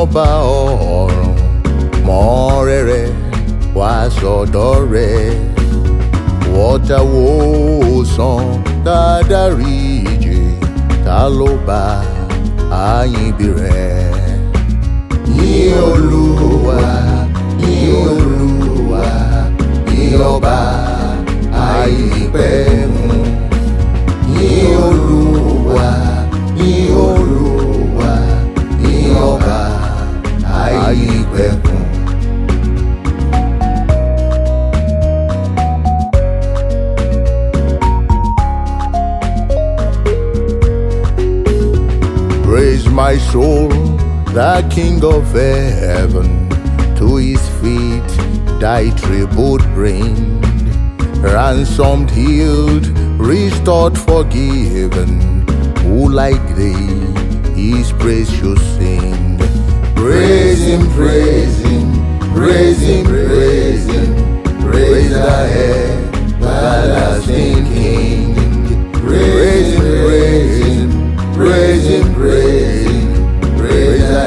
ọba ọ̀run mọ́ rere wá sọ́dọ̀ rẹ̀ wọ́tàwó sàn dáadáríjì ta ló bá àyìnbí rẹ̀. Yìn Olúwa, yìn Olúwa, yìn ọba àìnípẹ̀kun. Yìn Olúwa, yìn Olúwa, yìn ọba àìnípẹ̀kun. Praise my soul, the King of heaven, to his feet thy tribute bring. Ransomed, healed, restored, forgiven, who like thee his praise should sing. Praise him, praise him, praise him, praise him, praise the everlasting King. Praise him, praise him, praise him, praise him, praise the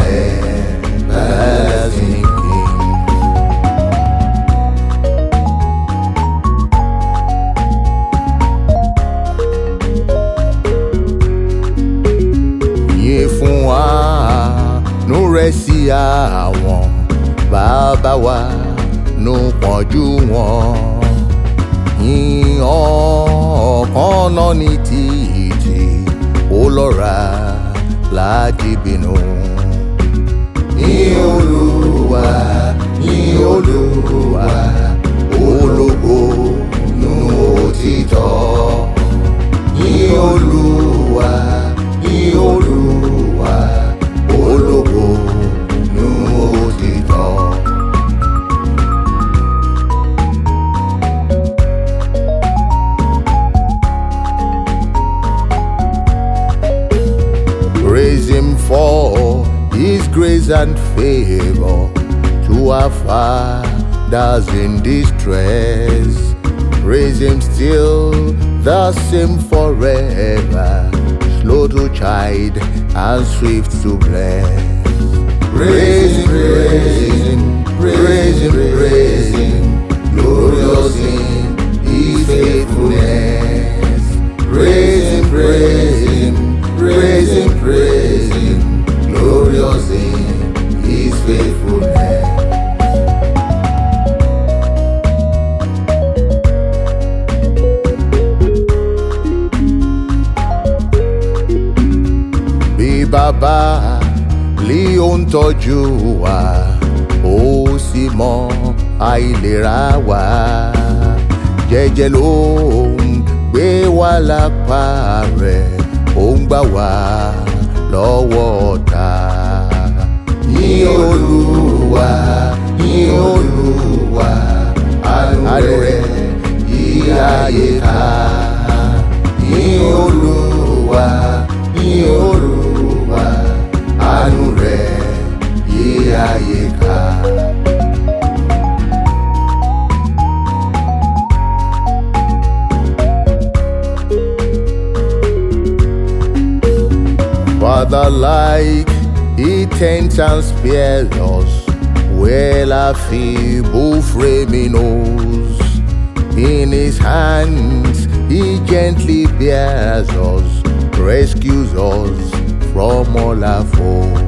everlasting King. Yìn fún àánú rẹ̀ sí àwọn bàbá wa nù pọ̀jù wọn. Yìn ọ̀kan náà ní títì ó lọ́ra láti bínú. Yìn Olúwa, yìn Olúwa, ológo nínú òtítọ́. Yìn Olúwa, yìn Olúwa, ológo nínú òtítọ́. Praise him for his grace and favor to our fathers in distress. Praise him still, the same forever, slow to chide and swift to bless. Praise him, praise him, praise him, praise him, glorious in his faithfulness. Praise him, praise him, praise him, praise him, glorious in his faithfulness. Bí bàbá lí ó ń tọ́jú wa, ó sì mọ àìlera wa. Jẹ́jẹ́ ló ń gbé wa lápá rẹ̀, ó ń gbà wá lọ́wọ́ ọ̀tá. Yìn Olúwa, yìn Olúwa, àánú rẹ̀ yí ayé ká. Yìn Olúwa, yìn Olúwa, àánú rẹ̀ yí ayé ká. Father, like he tends and spares us, well our feeble frame he knows. In his hands he gently bears us, rescues us from all our foes.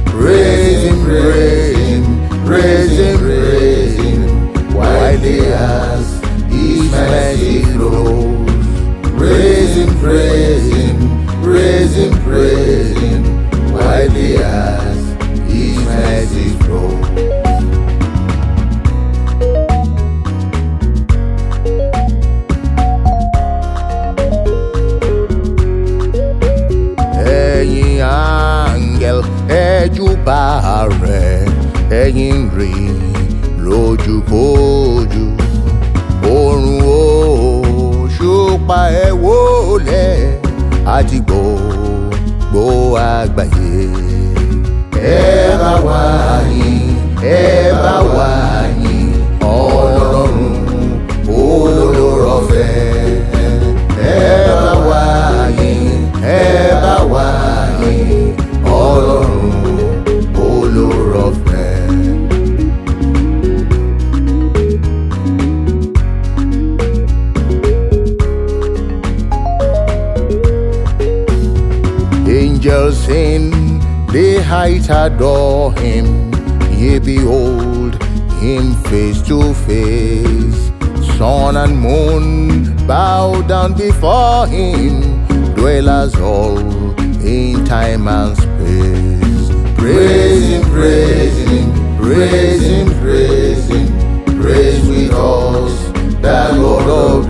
Praise him, praise him, praise him, praise him, while he has his mercy flows. Praise him, praise him, praise him, praise him, while he has his mercy flow. Ẹ̀yin áńgẹ́l ẹ júbà rẹ̀, ẹ̀yin rí lójúkójú. Oòrùn òṣùpá ẹ wólẹ̀ àti gbogbo àgbáyé. Ẹ bá wa yìn, ẹ bá wa yìn Ọlọ́run olórọ̀fẹ́. Ẹ bá wa yìn, ẹ bá wa yìn Ọlọ́run angels in the height adore him. Ye behold him face to face. Sun and moon bow down before him. Dwellers all in time and space. Praise him, praise him, praise him, praise him. Praise with us, the God of